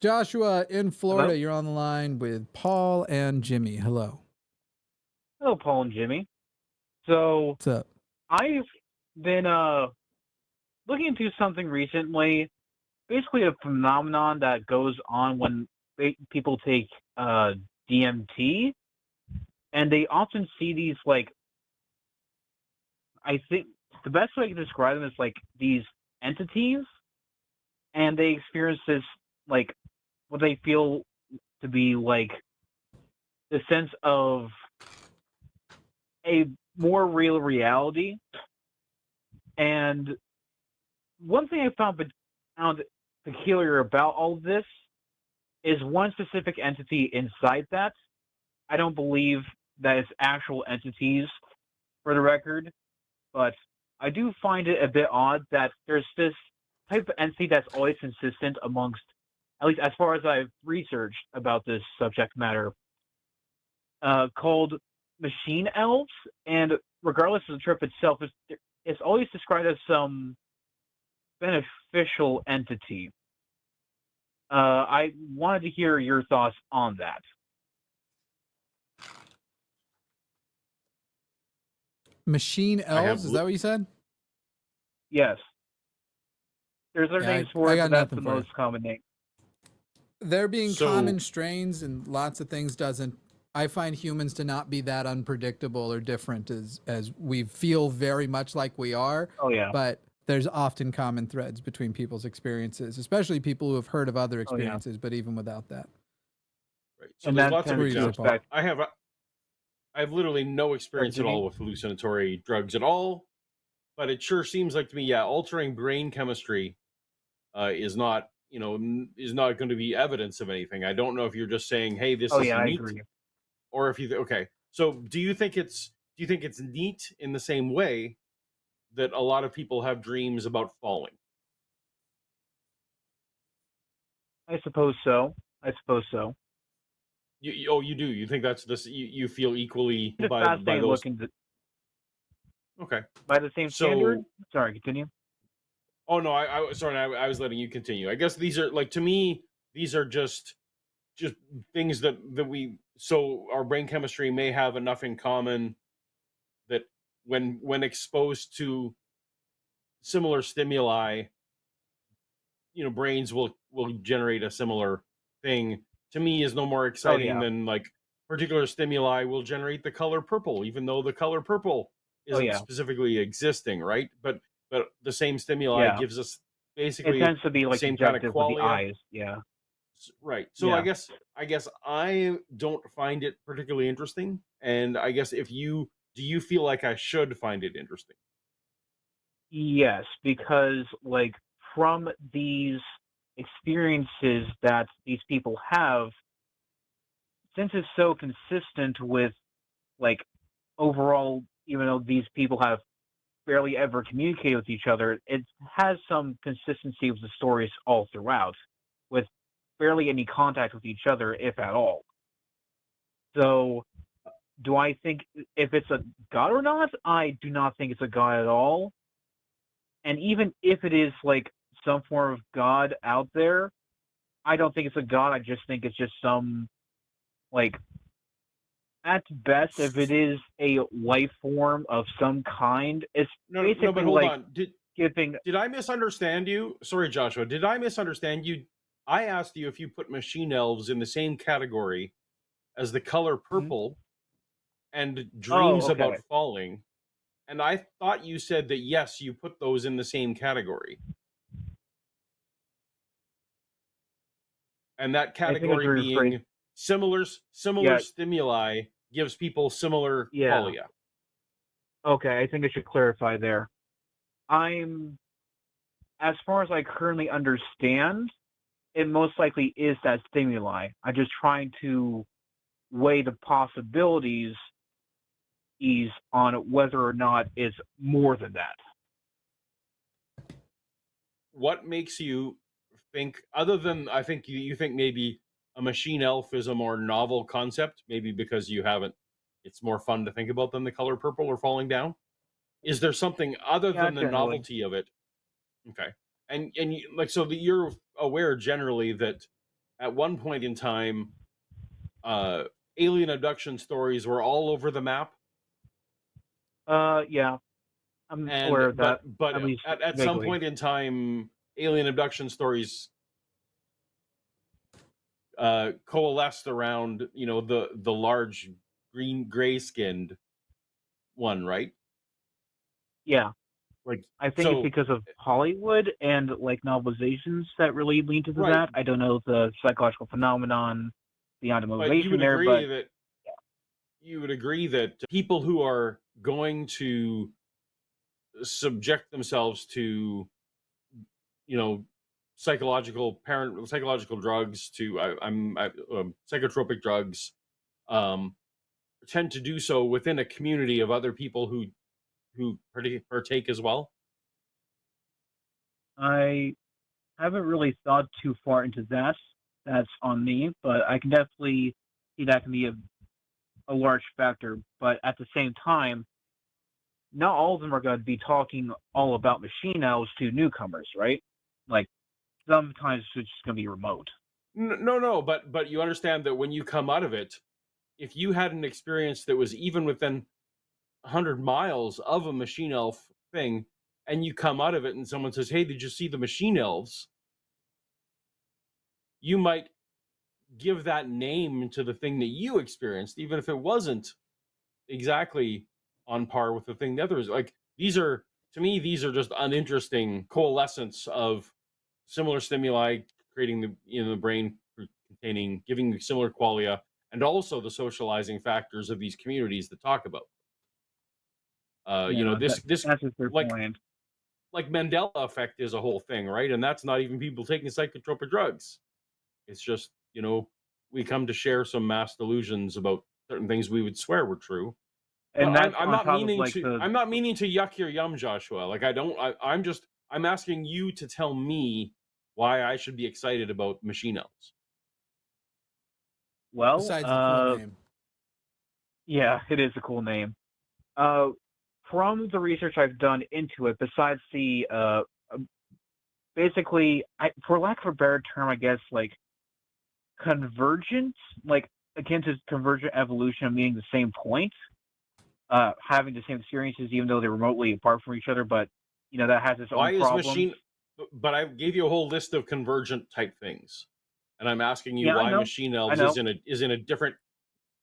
Joshua in Hello? Florida, you're on the line with Paul and Jimmy. Hello. Hello, Paul and Jimmy. So What's up? I've been looking into something recently, basically a phenomenon that goes on when people take uh DMT, and they often see these like I think the best way I can describe them is like these entities, and they experience this like what they feel to be like the sense of a more real reality. And one thing I found peculiar about all of this is one specific entity inside that. I don't believe that it's actual entities, for the record, but I do find it a bit odd that there's this type of entity that's always consistent amongst, at least as far as I've researched about this subject matter, called machine elves. And regardless of the trip itself, it's always described as some beneficial entity. I wanted to hear your thoughts on that. Machine I have elves, is that what you said? Yes, there's other Yeah, names for I it, but got that's nothing the for you. most common name. There being so common strains and lots of things doesn't I find humans to not be that unpredictable or different as we feel very much like we are, Oh yeah, but there's often common threads between people's experiences, especially people who have heard of other oh yeah, experiences, but even without that. right. So and there's that lots of What tends do you to say, examples. Paul? affect. I have literally no Sorry, experience at continue. all with hallucinatory drugs at all, but it sure seems like to me, yeah, altering brain chemistry is not, is not going to be evidence of anything. I don't know if you're just saying, "Hey, this Oh is yeah, I neat," agree. or if you okay. So do you think it's neat in the same way that a lot of people have dreams about falling? I suppose so. I suppose so. Oh, you do. You think that's this? You feel equally It's by fascinating those? looking Okay. by the same standard. So Sorry, continue. oh no, I sorry, I was letting you continue. I guess these are like to me, these are just things that we so our brain chemistry may have enough in common that when exposed to similar stimuli, brains will generate a similar thing. To me, is no more Oh exciting yeah, than like particular stimuli will generate the color purple, even though the color purple oh isn't yeah, specifically existing, right? But the same stimuli yeah. gives us It basically tends to be the like same kind of subjective with the qualia. eyes. Yeah, Right. So I yeah. guess I guess I don't find it particularly interesting. And I guess if you do you feel like I should find it interesting? Yes, because like from these experiences that these people have, since it's so consistent with like overall, even though these people have barely ever communicated with each other, it has some consistency with the stories all throughout, with barely any contact with each other, if at all. So, do I think if it's a god or not? I do not think it's a god at all. And even if it is like some form of god out there, I don't think it's a god. I just think it's just some like at best, if it is a life form of some kind, it's No, no, basically but hold like on. giving. Did I misunderstand you? Sorry, Joshua. Did I misunderstand you? I asked you if you put machine elves in the same category as the color Mhm. purple and Oh, dreams okay. about falling, and I thought you said that yes, you put those in the same category. And that I think it's category rephrased. being similar Yeah, stimuli gives people similar yeah. qualia. Okay, I think I should clarify there. I'm, as far as I currently understand, it most likely is that stimuli. I'm just trying to weigh the possibilities ease on whether or not it's more than that. What makes you think, other than I think you think maybe a machine elf is a more novel concept, maybe because you haven't, it's more fun to think about than the color purple or falling down? Is there something other Yeah, than the generally. novelty of it? Okay. And like so that you're aware generally that at one point in time, alien abduction stories were all over the map, Yeah, I'm and aware of that, but at least at some vaguely. point in time, alien abduction stories coalesced around the large gray skinned one, right? Yeah, Like I think it's so, because of Hollywood and like novelizations that really lean to right? that. I don't know the psychological phenomenon beyond the But motivation there, but you would agree that people who are going to subject themselves to you know psychological drugs to psychotropic drugs um, tend to do so within a community of other people who partake as well. I haven't really thought too far into that. That's on me, but I can definitely see that can be a large factor. But at the same time, not all of them are going to be talking all about machine elves to newcomers, right? Like sometimes it's just going to be remote. No, but you understand that when you come out of it, if you had an experience that was even within 100 miles of a machine elf thing, and you come out of it and someone says, "Hey, did you see the machine elves?" You might give that name to the thing that you experienced, even if it wasn't exactly on par with the thing the others. Like these are, to me, these are just uninteresting coalescence of similar stimuli, creating the brain, containing, giving similar qualia, and also the socializing factors of these communities that talk about. Yeah, This that's a fair like point. Mandela effect is a whole thing, right? And that's not even people taking psychotropic drugs. It's just we come to share some mass delusions about certain things we would swear were true. And that's I'm on not top of meaning like to the I'm not meaning to yuck your yum, Joshua. Like I'm asking you to tell me why I should be excited about machine elves. well, Besides the cool name. yeah, it is a cool name. Uh, from the research I've done into it, besides the basically, for lack of a better term, I guess like convergence, like akin to convergent evolution, meaning the same point, having the same experiences, even though they're remotely apart from each other. But that has its Why own is problems. machine? But I gave you a whole list of convergent type things, and I'm asking you Yeah, I why know. machine I elves know. is in a different.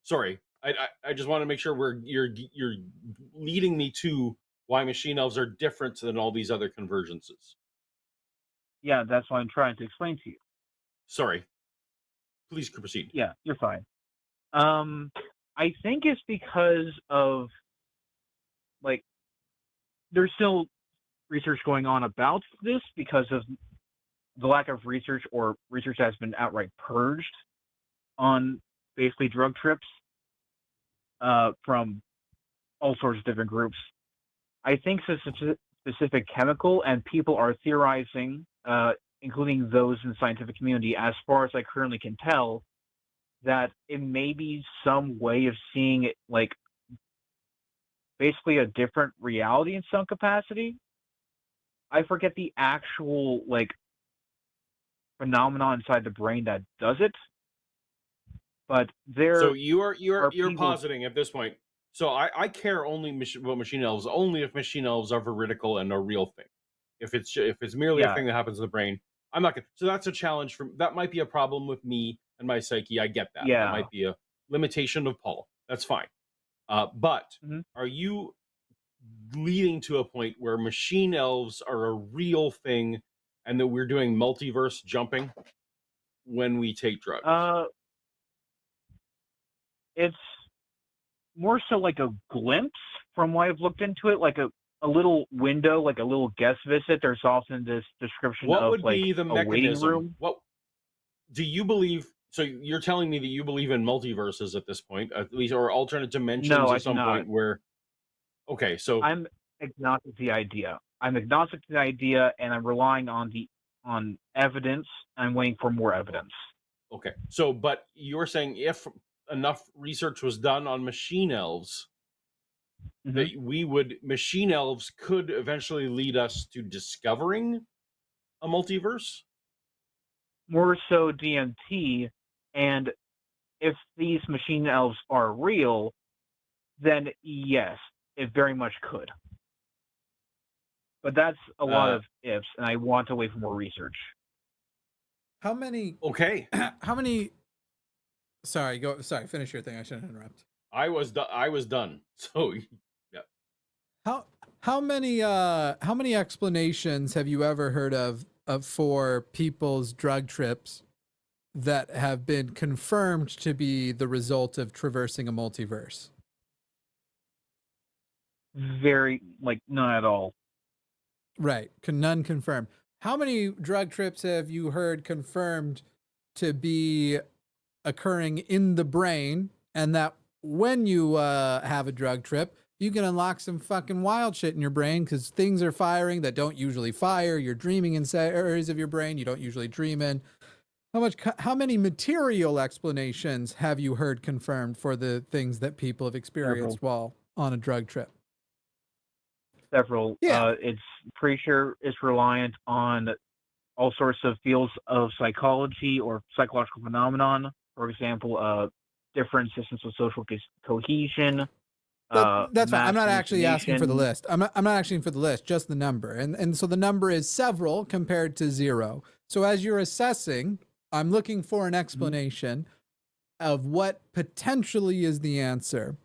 Sorry, I just want to make sure you're leading me to why machine elves are different than all these other convergences. Yeah, that's what I'm trying to explain to you. Sorry, please proceed. Yeah, you're fine. I think it's because of like there's still research going on about this because of the lack of research or research has been outright purged on basically drug trips from all sorts of different groups. I think it's a specific chemical, and people are theorizing, including those in the scientific community, as far as I currently can tell, that it may be some way of seeing it like basically a different reality in some capacity. I forget the actual like phenomenon inside the brain that does it, but So there are you're people. positing at this point. So I care only about machine elves only if machine elves are veridical and a real thing. If it's merely a Yeah, thing that happens in the brain, I'm not gonna. So that's a challenge from that might be a problem with me and my psyche. I get that. That yeah. might be a limitation of Paul. That's fine. But Hmm. are you leading to a point where machine elves are a real thing and that we're doing multiverse jumping when we take drugs? Uh, it's more so like a glimpse from what I've looked into it, like a little window, like a little guest visit. There's often this description What of would like be the a waiting mechanism? room. What do you believe? So you're telling me that you believe in multiverses at this point, at least, or alternate No, dimensions I at do some not. point where, okay, so, I'm agnostic to the idea. I'm agnostic to the idea, and I'm relying on evidence. I'm waiting for more evidence. okay. So, but you're saying if enough research was done on machine elves, Hmm. that machine elves could eventually lead us to discovering a multiverse? more so DMT, and if these machine elves are real, then yes, it very much could. But that's a lot of ifs, and I want to wait for more research. How many? Okay. How many? Sorry, go. Sorry, finish your thing. I shouldn't interrupt. I was done. So, yeah. How many explanations have you ever heard of for people's drug trips that have been confirmed to be the result of traversing a multiverse? Very, like, none at all. Right, none confirmed. How many drug trips have you heard confirmed to be occurring in the brain, and that when you have a drug trip, you can unlock some fucking wild shit in your brain because things are firing that don't usually fire. You're dreaming in areas of your brain you don't usually dream in. How many material explanations have you heard confirmed for the things that people have experienced while on a drug trip? Several. Yeah. It's pretty sure it's reliant on all sorts of fields of psychology or psychological phenomenon. For example, different systems of social cohesion. That's fine. I'm mass not actually asking for the hallucination. list. I'm not asking for the list, just the number. And so the number is several compared to zero. So as you're assessing, I'm looking for an explanation of what potentially is the answer.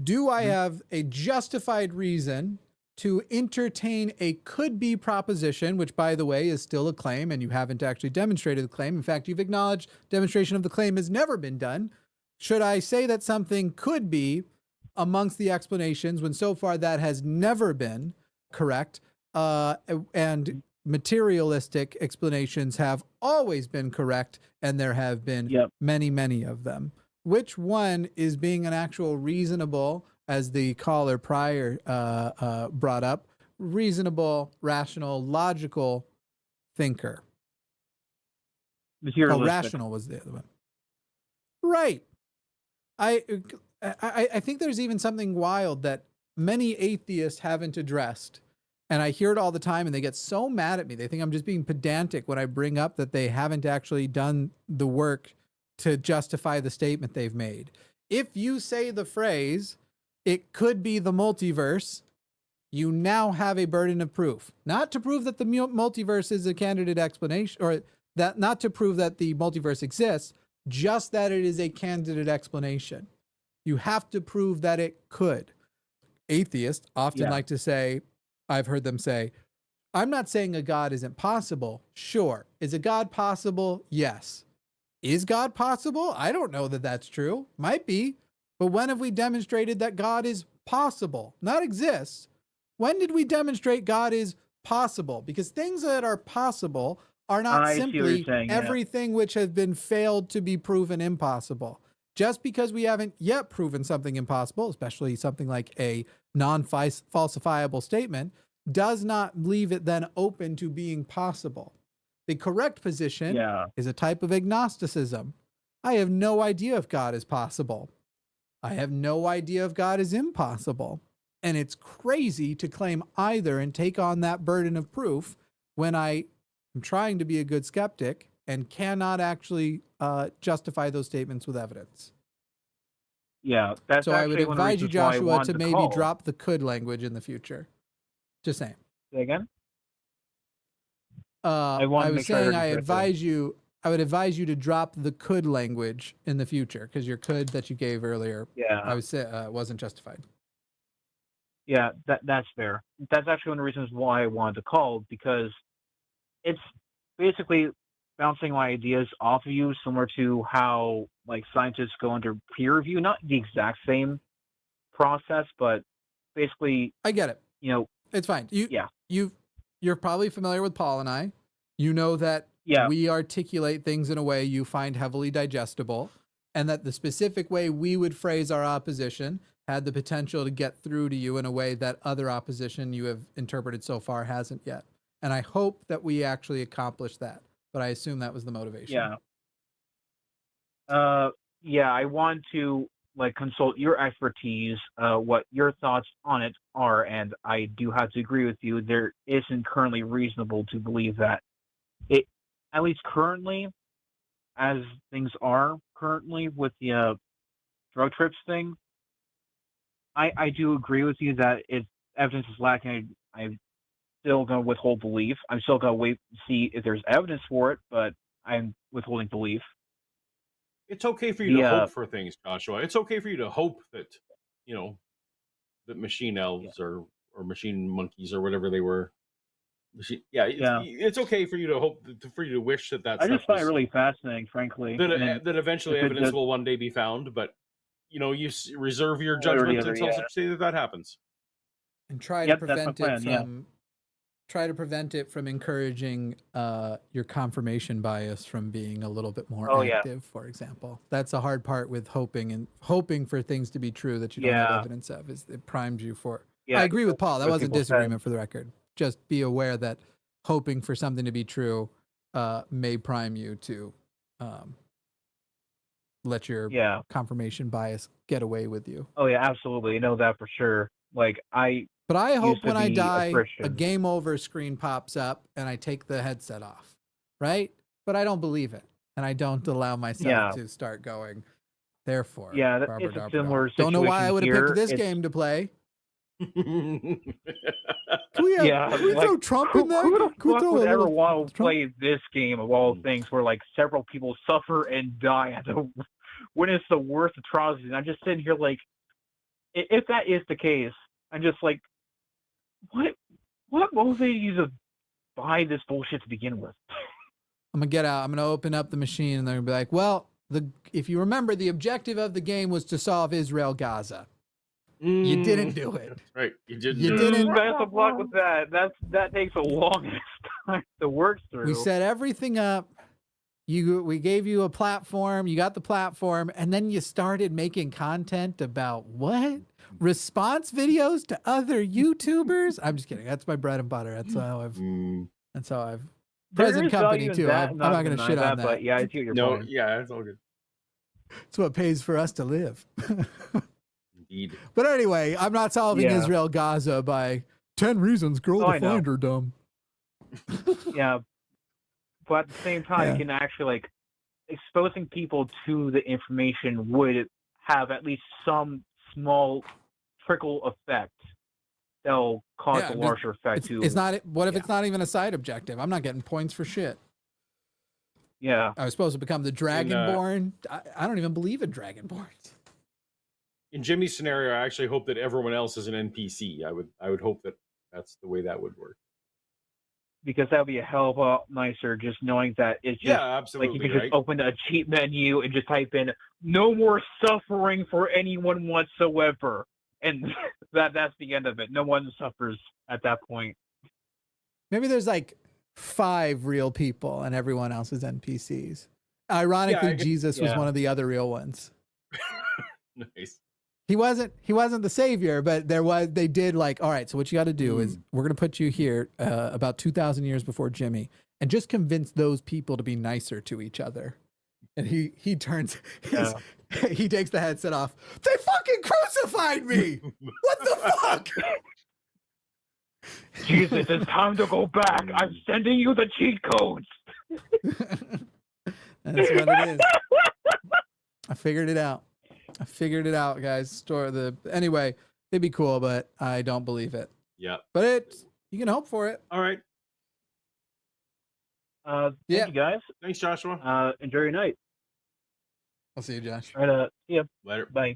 Do I have a justified reason to entertain a could-be proposition, which, by the way, is still a claim, and you haven't actually demonstrated the claim. In fact, you've acknowledged demonstration of the claim has never been done. Should I say that something could be amongst the explanations when so far that has never been correct, and materialistic explanations have always been correct, and there have been many, many of them? Which one is being an actual reasonable, as the caller prior brought up, reasonable, rational, logical thinker? Materialistic. Rational was the other one. Right. I think there's even something wild that many atheists haven't addressed. And I hear it all the time, and they get so mad at me. They think I'm just being pedantic when I bring up that they haven't actually done the work to justify the statement they've made. If you say the phrase, it could be the multiverse, you now have a burden of proof. Not to prove that the multiverse is a candidate explanation, or that not to prove that the multiverse exists, just that it is a candidate explanation. You have to prove that it could. Atheists often like to say, I've heard them say, I'm not saying a God isn't possible. Sure. Is a God possible? Yes. Is God possible? I don't know that that's true. Might be. But when have we demonstrated that God is possible? Not exists. When did we demonstrate God is possible? Because things that are possible are not simply everything which has been failed to be proven impossible. Just because we haven't yet proven something impossible, especially something like a non-falsifiable statement, does not leave it then open to being possible. The correct position is a type of agnosticism. I have no idea if God is possible. I have no idea if God is impossible. And it's crazy to claim either and take on that burden of proof when I am trying to be a good skeptic and cannot actually justify those statements with evidence. Yeah, that's so I would advise you, Joshua, to maybe drop the could language in the future. Just saying. Say again? I was saying I would advise you to drop the could language in the future, because your could that you gave earlier, I was wasn't justified. Yeah, that's fair. That's actually one of the reasons why I wanted to call, because it's basically bouncing my ideas off of you, similar to how like scientists go under peer review. Not the exact same process, but basically, I get it. You know, it's fine. You're probably familiar with Paul and I. You know that we articulate things in a way you find heavily digestible, and that the specific way we would phrase our opposition had the potential to get through to you in a way that other opposition you have interpreted so far hasn't yet. And I hope that we actually accomplished that, but I assume that was the motivation. I want to like consult your expertise, what your thoughts on it are, and I do have to agree with you. There isn't currently reasonable to believe that at least currently, as things are currently with the drug trips thing, I do agree with you that if evidence is lacking, I'm still going to withhold belief. I'm still going to wait to see if there's evidence for it, but I'm withholding belief. It's okay for you The to hope for things, Joshua. It's okay for you to hope that, you know, that machine elves or machine monkeys or whatever they were. It's okay for you to hope, for you to wish that I stuff just find it was, really fascinating, frankly. And then that eventually if it evidence does, will one day be found. But you know, you reserve your one way or the judgment other, until yeah. such day that happens. And try to Yep, that's my prevent plan. it from try to prevent it from encouraging your confirmation bias from being a little bit more Oh, yeah. active, for example. That's a hard part with hoping for things to be true that you don't have Yeah. evidence of, is it primes you for. Yeah, I agree with Paul. That what wasn't people said. disagreement, for the record. Just be aware that hoping for something to be true may prime you to let your Yeah. confirmation bias get away with you. Oh yeah, absolutely. I know that for sure. Like But I hope used to when I be a die, a Christian. game over screen pops up and I take the headset off, right? But I don't believe it, and I don't allow myself to start going. Therefore, Yeah, blah, it's blah, a blah, similar blah. Don't know why I situation would have here. picked this It's, game to play. Can yeah, we like, throw Trump who in there? the Can we fuck throw would a ever little want to Trump? play this game of all things where like several people suffer and die and to witness the worst atrocities? I'm just sitting here like, if that is the case, I'm just like, what motivated you to buy this bullshit to begin with? I'm gonna get out. I'm gonna open up the machine, and they're gonna be like, "Well, if you remember, the objective of the game was to solve Israel-Gaza. You didn't do it. That's right. You didn't. You didn't. Best of luck with that. That takes a long time to work through. We set everything up. We gave you a platform. You got the platform, and then you started making content about what? Response videos to other YouTubers? I'm just kidding. That's my bread and butter. That's how I've. That's how I've. Present company too. I'm not going to shit on that. But yeah, I see what you're No, saying. yeah, it's all good. It's what pays for us to live. Indeed. But anyway, I'm not solving Yeah. Israel Gaza by 10 reasons girl Oh, to I know. find her dumb. Yeah, but at the same time, Yeah. you can actually like exposing people to the information would have at least some small trickle effect that'll cause Yeah, a larger effect too. It's not. What if it's not even a side objective? I'm not getting points for shit. Yeah. I was supposed to become the Dragonborn. I don't even believe in Dragonborns. In Jimmy's scenario, I actually hope that everyone else is an NPC. I would hope that that's the way that would work. Because that would be a hell of a lot nicer, just knowing that it's just absolutely, like you can just open a cheat menu and just type in "no more suffering for anyone whatsoever," and that's the end of it. No one suffers at that point. Maybe there's like 5 real people and everyone else is NPCs. Ironically, Jesus was one of the other real ones. Nice. He wasn't the savior, but they did like, all right, so what you got to do is we're going to put you here about 2,000 years before Jimmy and just convince those people to be nicer to each other. And he turns he takes the headset off. They fucking crucified me. What the fuck? Jesus, it's time to go back. I'm sending you the cheat codes. That's what it is. I figured it out. Guys. Anyway, it'd be cool, but I don't believe it. Yeah. But you can hope for it. All right. Thank you guys. Thanks, Joshua. Enjoy your night. I'll see you, Josh. All right, see ya. Later. Bye.